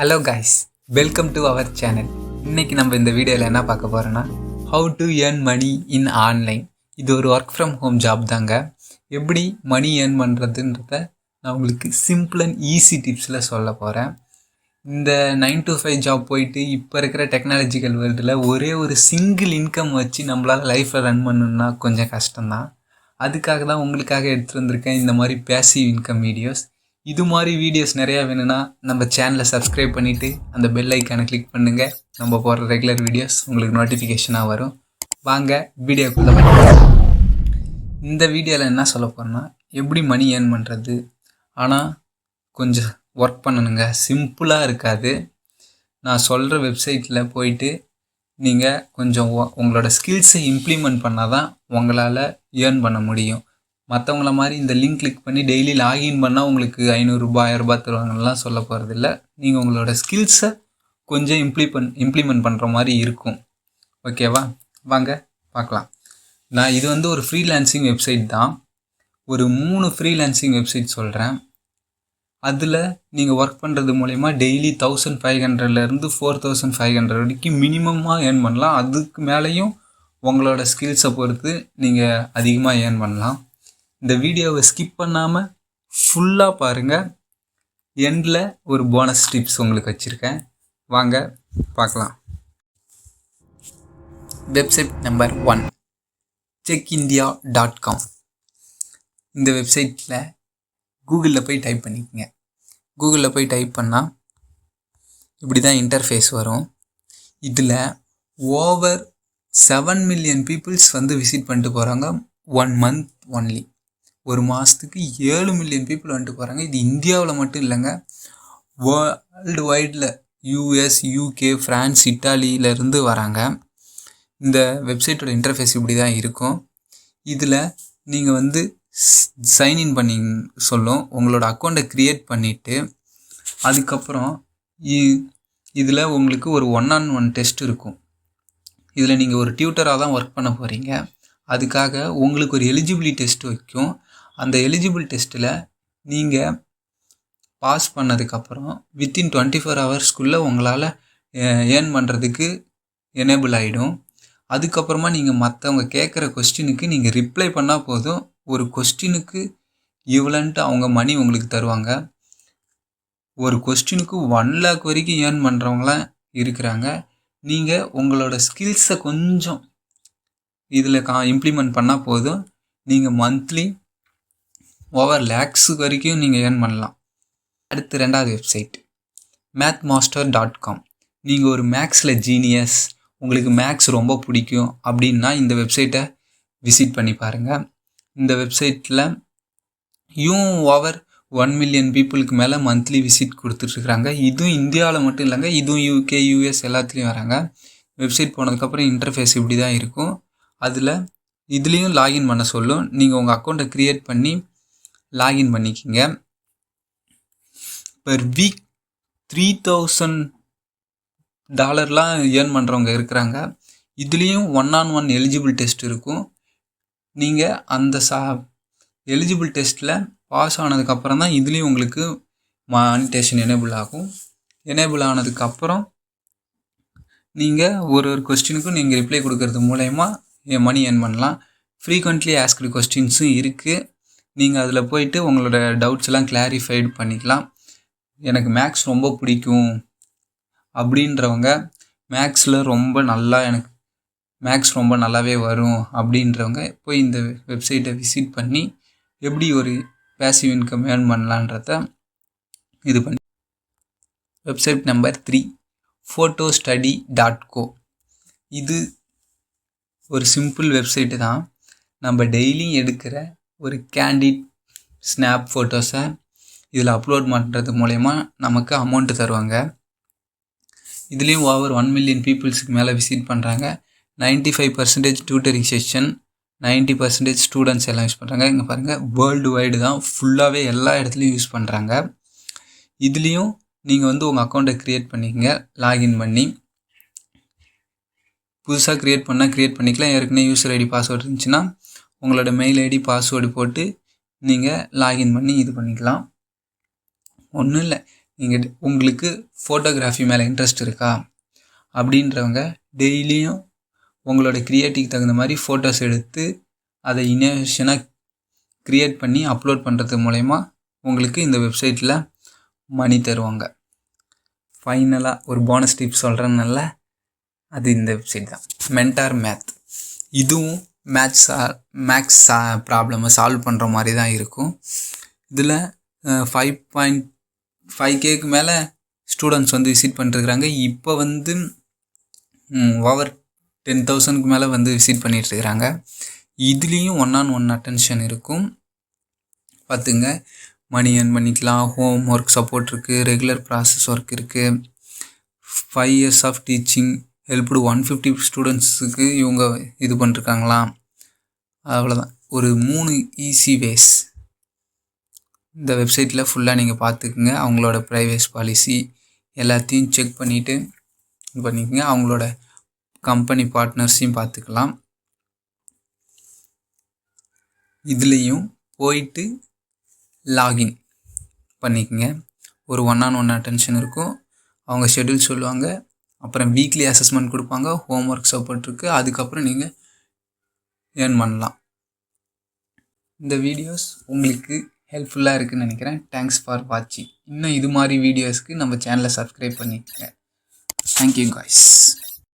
Hello guys, welcome to our channel. இன்றைக்கி நம்ம இந்த வீடியோவில் என்ன பார்க்க போகிறோன்னா, how to earn money in online. இது ஒரு ஒர்க் ஃப்ரம் ஹோம் ஜாப் தாங்க. எப்படி மணி ஏர்ன் பண்ணுறதுன்றத நான் உங்களுக்கு சிம்பிள் அண்ட் ஈஸி டிப்ஸில் சொல்ல போகிறேன். இந்த 9 to 5 ஜாப் போயிட்டு இப்போ இருக்கிற டெக்னாலஜிக்கல் வேர்ல்டில் ஒரே ஒரு சிங்கிள் இன்கம் வச்சு நம்மளால் லைஃப்பை ரன் பண்ணணுன்னா கொஞ்சம் கஷ்டம்தான். அதுக்காக தான் உங்களுக்காக எடுத்துகிட்டு வந்திருக்கேன் இந்த மாதிரி பேசிவ் இன்கம் வீடியோஸ். இது மாதிரி வீடியோஸ் நிறையா வேணும்னா நம்ம சேனலை சப்ஸ்கிரைப் பண்ணிவிட்டு அந்த பெல் ஐக்கானை கிளிக் பண்ணுங்கள். நம்ம போடுற ரெகுலர் வீடியோஸ் உங்களுக்கு நோட்டிஃபிகேஷனாக வரும். வாங்க வீடியோக்குள்ளே பண்ணிக்கலாம். இந்த வீடியோவில் என்ன சொல்ல போகிறேன்னா, எப்படி மணி ஏர்ன் பண்ணுறது. ஆனால் கொஞ்சம் ஒர்க் பண்ணணுங்க, சிம்பிளாக இருக்காது. நான் சொல்கிற வெப்சைட்டில் போயிட்டு நீங்கள் கொஞ்சம் உங்களோட ஸ்கில்ஸை இம்ப்ளிமெண்ட் பண்ணால் தான் உங்களால் ஏர்ன் பண்ண முடியும். மற்றவங்கள மாதிரி இந்த லிங்க் கிளிக் பண்ணி டெய்லி லாகின் பண்ணால் உங்களுக்கு 500 ரூபாய் 1000 ரூபாய் தருவாங்கலாம் சொல்ல போகிறதில்ல. நீங்கள் உங்களோட ஸ்கில்ஸை கொஞ்சம் இம்ப்ளிமெண்ட் பண்ணுற மாதிரி இருக்கும். ஓகேவா, வாங்க பார்க்கலாம். இது ஒரு ஃப்ரீலான்சிங் வெப்சைட் தான். ஒரு 3 ஃப்ரீலான்சிங் வெப்சைட் சொல்கிறேன். அதில் நீங்கள் ஒர்க் பண்ணுறது மூலயமா டெய்லி 1500லேருந்து 4500 வரைக்கும் மினிமமாக ஏர்ன் பண்ணலாம். அதுக்கு மேலேயும் உங்களோட ஸ்கில்ஸை பொறுத்து நீங்கள் அதிகமாக ஏர்ன் பண்ணலாம். இந்த வீடியோவை ஸ்கிப் பண்ணாமல் ஃபுல்லாக பாருங்கள். எண்டில் ஒரு போனஸ் டிப்ஸ் உங்களுக்கு வச்சுருக்கேன், வாங்க பார்க்கலாம். Website number 1, checkindia.com. இந்த வெப்சைட்டில் கூகுளில் போய் டைப் பண்ணிக்கோங்க. கூகுளில் போய் டைப் பண்ணால் இப்படி தான் இன்டர்ஃபேஸ் வரும். இதில் ஓவர் 7 million பீப்புள்ஸ் விசிட் பண்ணிட்டு போகிறாங்க 1 month ஒன்லி. ஒரு மாதத்துக்கு 7 million பீப்புள் வந்துட்டு போகிறாங்க. இது இந்தியாவில் மட்டும் இல்லைங்க, வேர்ல்டு வைடில் US, UK, ஃப்ரான்ஸ், இட்டாலியிலேருந்து வராங்க. இந்த வெப்சைட்டோட இன்டர்ஃபேஸ் இப்படி தான் இருக்கும். இதில் நீங்கள் சைன்இன் பண்ணி சொல்லும். உங்களோட அக்கௌண்ட்டை க்ரியேட் பண்ணிவிட்டு அதுக்கப்புறம் இதில் உங்களுக்கு ஒரு 1-on-1 டெஸ்ட் இருக்கும். இதில் நீங்கள் ஒரு டியூட்டராக தான் ஒர்க் பண்ண போகிறீங்க. அதுக்காக உங்களுக்கு ஒரு எலிஜிபிலிட்டி டெஸ்ட் வைக்கும். அந்த எலிஜிபிள் டெஸ்ட்டில் நீங்கள் பாஸ் பண்ணதுக்கப்புறம் வித்தின் 24 ஹவர்ஸ்க்குள்ளே உங்களால் ஏர்ன் பண்ணுறதுக்கு எனேபிள் ஆகிடும். அதுக்கப்புறமா நீங்கள் மற்றவங்க கேட்குற கொஸ்டினுக்கு நீங்கள் ரிப்ளை பண்ணால் போதும். ஒரு கொஸ்டினுக்கு இவ்வளன்ட்டு அவங்க மணி உங்களுக்கு தருவாங்க. ஒரு கொஸ்டினுக்கு 1 lakh வரைக்கும் ஏர்ன் பண்ணுறவங்களாம் இருக்கிறாங்க. நீங்கள் உங்களோட ஸ்கில்ஸை கொஞ்சம் இதில் இம்ப்ளிமெண்ட் பண்ணால் போதும். நீங்கள் மந்த்லி ஓவர் லேக்ஸு வரைக்கும் நீங்கள் ஏர்ன் பண்ணலாம். அடுத்து 2வது வெப்சைட் mathmaster.com. நீங்கள் ஒரு மேக்ஸில் ஜீனியஸ், உங்களுக்கு மேக்ஸ் ரொம்ப பிடிக்கும் அப்படின்னா இந்த வெப்சைட்டை விசிட் பண்ணி பாருங்கள். இந்த வெப்சைட்டில் ஓவர் 1 million பீப்புளுக்கு மேலே மந்த்லி விசிட் கொடுத்துட்ருக்குறாங்க. இதுவும் இந்தியாவில் மட்டும் இல்லைங்க, இதுவும் UK, US எல்லாத்துலேயும் வராங்க. வெப்சைட் போனதுக்கப்புறம் இன்டர்ஃபேஸ் இப்படி தான் இருக்கும். இதுலேயும் லாகின் பண்ண சொல்லும். நீங்கள் உங்கள் அக்கௌண்ட்டை க்ரியேட் பண்ணி லாகின் பண்ணிக்கிங்க. பெர் வீக் $3000 ஏர்ன் பண்ணுறவங்க இருக்கிறாங்க. இதுலேயும் 1-on-1 எலிஜிபிள் டெஸ்ட் இருக்கும். நீங்கள் அந்த எலிஜிபிள் டெஸ்ட்டில் பாஸ் ஆனதுக்கப்புறம் தான் இதுலேயும் உங்களுக்கு மானிட்டேஷன் எனேபிள் ஆகும். எனேபிள் ஆனதுக்கப்புறம் நீங்கள் ஒரு கொஸ்டினுக்கும் நீங்கள் ரிப்ளை கொடுக்கறது மூலயமா மணி ஏர்ன் பண்ணலாம். ஃப்ரீக்வெண்ட்லி ஆஸ்க்டு கொஸ்டின்ஸும் இருக்குது. நீங்கள் அதில் போயிட்டு உங்களோட டவுட்ஸ் எல்லாம் கிளாரிஃபைடு பண்ணிக்கலாம். எனக்கு மேக்ஸ் ரொம்ப பிடிக்கும் அப்படின்றவங்க, எனக்கு மேக்ஸ் ரொம்ப நல்லாவே வரும் அப்படின்றவங்க போய் இந்த வெப்சைட்டை விசிட் பண்ணி எப்படி ஒரு பேசிவ் இன்கம் ஏர்ன் பண்ணலான்றத இது பண்ணி. Website number 3, photostudy.co. இது ஒரு சிம்பிள் வெப்சைட்டு தான். நம்ம டெய்லியும் எடுக்கிற ஒரு கேண்டிட் ஸ்னாப் ஃபோட்டோஸை இதில் அப்லோட் பண்ணுறது மூலயமா நமக்கு அமௌண்ட்டு தருவாங்க. இதுலேயும் ஓவர் 1 million பீப்புள்ஸுக்கு மேலே விசிட் பண்ணுறாங்க. 95% டியூட்டரிங் செஷன், 90% ஸ்டூடெண்ட்ஸ் எல்லாம் யூஸ் பண்ணுறாங்க. இங்கே பாருங்கள், வேர்ல்டு வைடு தான், ஃபுல்லாகவே எல்லா இடத்துலையும் யூஸ் பண்ணுறாங்க. இதுலேயும் நீங்கள் உங்கள் அக்கௌண்ட்டை க்ரியேட் பண்ணிக்கங்க. லாகின் பண்ணி புதுசாக க்ரியேட் பண்ணிக்கலாம். ஏற்கனவே யூசர் ஐடி பாஸ்வேர்டு இருந்துச்சுன்னா உங்களோட மெயில் ஐடி பாஸ்வேர்டு போட்டு நீங்கள் லாகின் பண்ணி இது பண்ணிக்கலாம். ஒன்றும் இல்லை, நீங்கள் உங்களுக்கு ஃபோட்டோகிராஃபி மேலே இன்ட்ரெஸ்ட் இருக்கா அப்படின்றவங்க டெய்லியும் உங்களோட க்ரியேட்டிவ்க்கு தகுந்த மாதிரி ஃபோட்டோஸ் எடுத்து அதை இனோவேஷனாக க்ரியேட் பண்ணி அப்லோட் பண்ணுறது மூலயமா உங்களுக்கு இந்த வெப்சைட்டில் மணி தருவாங்க. ஃபைனலாக ஒரு போனஸ் டிப் சொல்கிறேன்னால அது இந்த வெப்சைட் தான், மென்டார் மேத். இதுவும் மேக்ஸ் ப்ராப்ளமை சால்வ் பண்ணுற மாதிரி தான் இருக்கும். இதில் 5.5K மேலே ஸ்டூடெண்ட்ஸ் வந்து விசிட் பண்ணிருக்கிறாங்க. இப்போ வந்து ஓவர் 10,000க்கு மேலே வந்து விசிட் பண்ணிகிட்ருக்கிறாங்க. இதுலேயும் 1-on-1 அட்டென்ஷன் இருக்கும். பார்த்துங்க, மணி ஏர்ன் பண்ணிக்கலாம். ஹோம் ஒர்க் சப்போர்ட் இருக்குது, ரெகுலர் ப்ராசஸ் ஒர்க் இருக்குது. 5 years ஆஃப் டீச்சிங் ஹெல்ப்டு 150 ஸ்டூடெண்ட்ஸுக்கு இவங்க இது பண்ணிருக்காங்களாம். அவ்வளோதான், ஒரு 3 ஈஸி வேஸ் இந்த வெப்சைட்டில் ஃபுல்லாக நீங்கள் பார்த்துக்குங்க. அவங்களோட ப்ரைவேசி பாலிசி எல்லாத்தையும் செக் பண்ணிவிட்டு இது பண்ணிக்கோங்க. அவங்களோட கம்பெனி பார்ட்னர்ஸையும் பார்த்துக்கலாம். இதுலேயும் போயிட்டு லாகின் பண்ணிக்கோங்க. ஒரு 1-on-1 அட்டென்ஷன் இருக்கும். அவங்க ஷெட்யூல் சொல்லுவாங்க, அப்புறம் வீக்லி அசஸ்மெண்ட் கொடுப்பாங்க, ஹோம் ஒர்க் சப்போர்ட் இருக்குது. அதுக்கப்புறம் நீங்கள் ஏர்ன் பண்ணலாம். இந்த வீடியோஸ் உங்களுக்கு ஹெல்ப்ஃபுல்லாக இருக்குதுன்னு நினைக்கிறேன். தேங்க்ஸ் ஃபார் வாட்சிங். இன்னும் இது மாதிரி வீடியோஸ்க்கு நம்ம சேனலை சப்ஸ்கிரைப் பண்ணிக்கோங்க. Thank you guys.